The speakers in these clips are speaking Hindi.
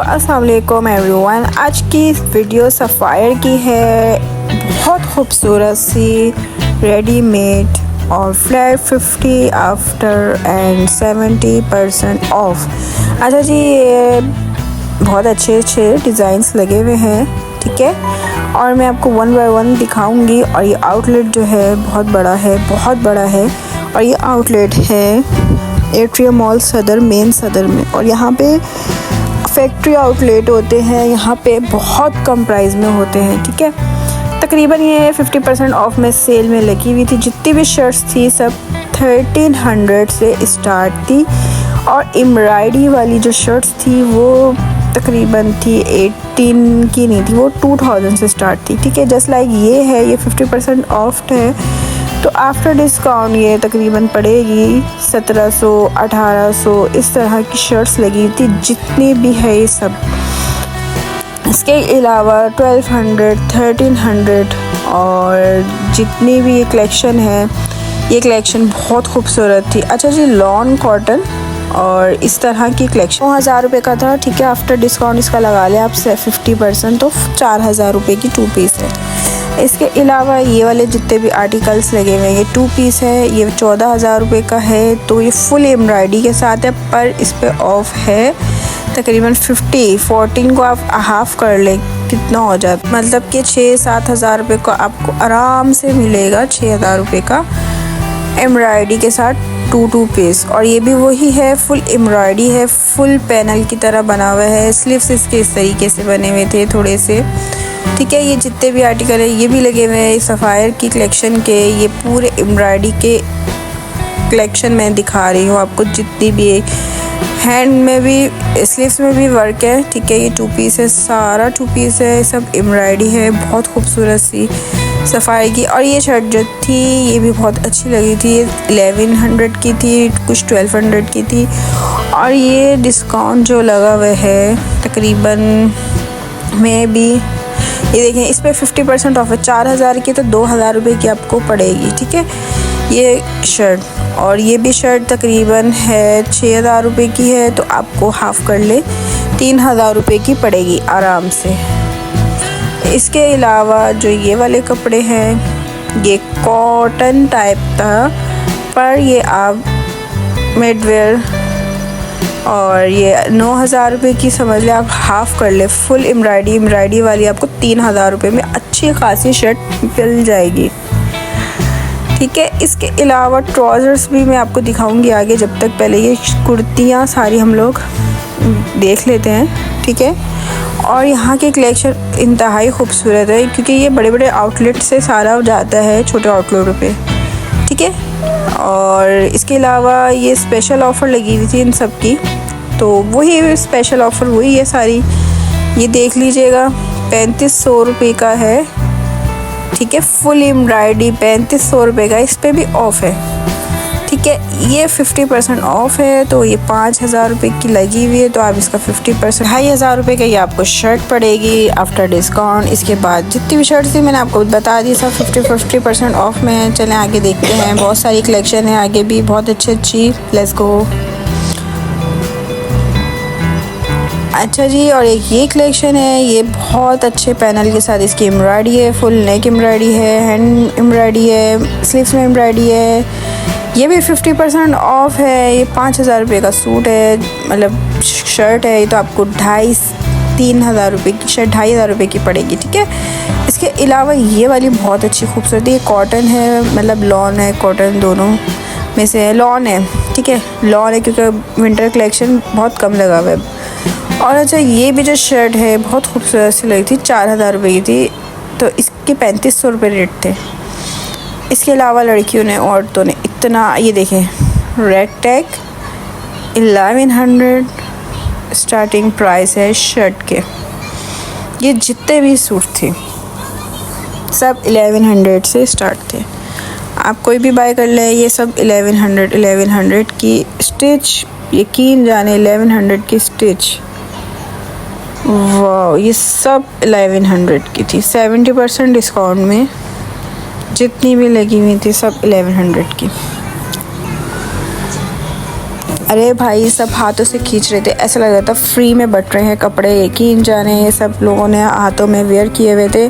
अस्सलाम वालेकुम एवरीवन। आज की वीडियो सफ़ायर की है। बहुत खूबसूरत सी रेडीमेड और फ्लैट 50 आफ्टर एंड 70% ऑफ। अच्छा जी, ये बहुत अच्छे डिज़ाइंस लगे हुए हैं, ठीक है। और मैं आपको वन बाय वन दिखाऊंगी। और ये आउटलेट जो है बहुत बड़ा है। और ये आउटलेट है एट्रियम मॉल सदर, मेन सदर में। और यहाँ पे फैक्ट्री आउटलेट होते हैं, यहाँ पे बहुत कम प्राइस में होते हैं, ठीक है। तकरीबन ये 50% ऑफ में सेल में लगी हुई थी। जितनी भी शर्ट्स थी सब 1300 से स्टार्ट थी। और एम्ब्रॉयडरी वाली जो शर्ट्स थी वो तकरीबन थी 18 की नहीं थी, वो 2000 से स्टार्ट थी, ठीक है। जस्ट लाइक ये है, ये 50% ऑफ है। तो आफ्टर डिस्काउंट ये तकरीबन पड़ेगी 1700 1800 इस तरह की शर्ट्स लगी थी। जितनी भी है ये सब, इसके अलावा 1200 1300 और जितनी भी ये कलेक्शन है, ये कलेक्शन बहुत खूबसूरत थी। अच्छा जी, लॉन कॉटन और इस तरह की कलेक्शन 9000 रुपये का था, ठीक है। आफ्टर डिस्काउंट इसका लगा लें आप 50%, तो 4000 रुपये की 2 पीस है। इसके अलावा ये वाले जितने भी आर्टिकल्स लगे हुए हैं, ये 2 पीस है, ये 14000 रुपये का है। तो ये फुल एम्ब्रॉयडरी के साथ है, पर इस पे ऑफ है तकरीबन 14 को आप हाफ़ कर लें, कितना हो जाता, मतलब कि 6-7 हज़ार रुपये का आपको आराम से मिलेगा। 6000 रुपये का एम्ब्रॉयडरी के साथ 2 पीस। और ये भी वही है, फुल एम्ब्रॉयडरी है, फुल पैनल की तरह बना हुआ है। स्लीव्स इसके इस तरीके से बने हुए थे थोड़े से, ठीक है। ये जितने भी आर्टिकल है ये भी लगे हुए हैं सफ़ायर की कलेक्शन के। ये पूरे एम्ब्रॉयडरी के कलेक्शन मैं दिखा रही हूँ आपको। जितनी भी हैंड में भी, स्लीव्स में भी वर्क है, ठीक है। ये 2 पीस है, सारा 2 पीस है, सब एम्ब्रॉयडरी है, बहुत खूबसूरत सी सफ़ायर की। और ये शर्ट जो थी ये भी बहुत अच्छी लगी थी। 1100 की थी, कुछ 1200 की थी। और ये डिस्काउंट जो लगा हुआ है तकरीबन में भी, ये देखें, इस पर 50% ऑफ है। 4000 की तो 2000 रुपये की आपको पड़ेगी, ठीक है, ये शर्ट। और ये भी शर्ट तकरीबन है 6000 रुपये की है, तो आपको हाफ़ कर ले 3000 रुपये की पड़ेगी आराम से। इसके अलावा जो ये वाले कपड़े हैं, ये कॉटन टाइप था, पर ये आप मिडवेयर, और ये 9000 रुपये की समझ लें आप, हाफ़ कर ले। फुल एम्ब्रॉयडरी वाली आपको 3000 रुपये में अच्छी खासी शर्ट मिल जाएगी, ठीक है। इसके अलावा ट्राउज़र्स भी मैं आपको दिखाऊंगी आगे। जब तक पहले ये कुर्तियाँ सारी हम लोग देख लेते हैं, ठीक है। और यहाँ की कलेक्शन इंतहाई खूबसूरत है, क्योंकि ये बड़े बड़े आउटलेट से सारा जाता है छोटे आउटलेटों पे, ठीक है। और इसके अलावा ये स्पेशल ऑफ़र लगी हुई थी इन सब की, तो वही स्पेशल ऑफ़र वही है सारी। ये देख लीजिएगा, 3500 रुपये का है, ठीक है। फुल एम्ब्रॉयडरी 3500 रुपये का, इस पर भी ऑफ़ है, ठीक है। ये 50% ऑफ़ है, तो ये 5000 रुपये की लगी हुई है। तो आप इसका 50%, 2500 रुपये का ये आपको शर्ट पड़ेगी आफ्टर डिस्काउंट। इसके बाद जितनी भी शर्ट थी मैंने आपको बता दी, सब 50% ऑफ़ में है। चलें आगे देखते हैं, बहुत सारी कलेक्शन है आगे भी, बहुत अच्छी। Let's go. अच्छा जी, और एक ये कलेक्शन है, ये बहुत अच्छे पैनल के साथ इसकी एम्ब्रॉयडरी है, फुल नेक एम्ब्रॉयडरी है, हैंड एम्ब्रॉयडरी है, स्लीव्स में एम्ब्रॉयडरी है। ये भी 50% ऑफ है। ये 5000 रुपये का सूट है, मतलब शर्ट है। ये तो आपको 2500-3000 रुपये की शर्ट 2500 रुपये की पड़ेगी, ठीक है। इसके अलावा ये वाली बहुत अच्छी खूबसूरत है, ये कॉटन है, मतलब लॉन है कॉटन, दोनों में से है। लॉन है, ठीक है, लॉन है, क्योंकि विंटर कलेक्शन बहुत कम लगा हुआ है। और अच्छा, ये भी जो शर्ट है बहुत खूबसूरत सी लगी थी, 4000 रुपये की थी, तो इसके 3500 रुपये रेट थे। इसके अलावा लड़कियों ने, औरतों ने इतना, ये देखें, रेड टैग 1100 स्टार्टिंग प्राइस है शर्ट के। ये जितने भी सूट थे सब 1100 से स्टार्ट थे, आप कोई भी बाय कर ले। ये सब 1100 की स्टिच, यकीन जाने 1100 की स्टिच, वाह, ये सब 1100 की थी। 70% डिस्काउंट में जितनी भी लगी हुई थी सब 1100 की। अरे भाई सब हाथों से खींच रहे थे, ऐसा लग रहा था फ्री में बट रहे हैं कपड़े, यकीन जाने ये सब लोगों ने हाथों में वेयर किए हुए थे।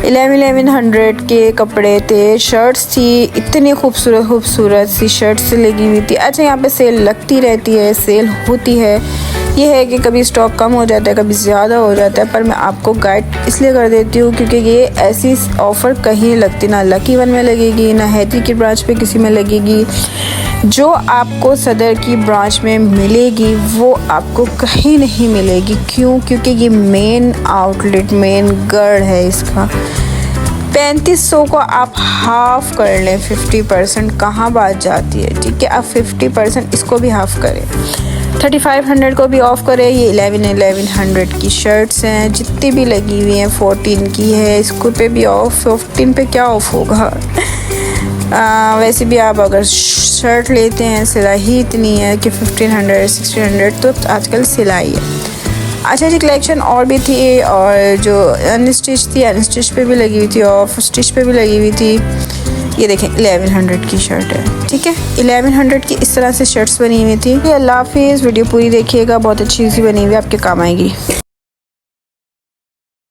1100 के कपड़े थे, शर्ट्स थी, इतनी खूबसूरत सी शर्ट्स लगी हुई थी। अच्छा यहाँ पे सेल लगती रहती है, सेल होती है, ये है कि कभी स्टॉक कम हो जाता है, कभी ज़्यादा हो जाता है, पर मैं आपको गाइड इसलिए कर देती हूँ क्योंकि ये ऐसी ऑफ़र कहीं लगती, ना लकी वन में लगेगी, ना हैदरी की ब्रांच पे किसी में लगेगी। जो आपको सदर की ब्रांच में मिलेगी वो आपको कहीं नहीं मिलेगी। क्यों? क्योंकि ये मेन आउटलेट, मेन गढ़ है इसका। 3500 को आप हाफ़ कर लें, 50% कहाँ बात जाती है, ठीक है। आप 50% इसको भी हाफ़ करें, 3500 को भी ऑफ़ करें। ये 1100 की शर्ट्स हैं, जितनी भी लगी हुई हैं, 14 की है, इसको पे भी ऑफ़, 15 पे क्या ऑफ़ होगा। वैसे भी आप अगर शर्ट लेते हैं, सिलाई ही इतनी है कि 1500 1600 तो आजकल सिलाई है। अच्छा जी, कलेक्शन और भी थी, और जो अनस्टिच थी, अनस्टिच पे भी लगी हुई थी, ऑफ स्टिच पे भी लगी हुई थी। ये देखें 1100 की शर्ट है, ठीक है, 1100 की इस तरह से शर्ट्स बनी हुई थी। अल्लाह हाफिज़, वीडियो पूरी देखिएगा, बहुत अच्छी सी बनी हुई, आपके काम आएगी।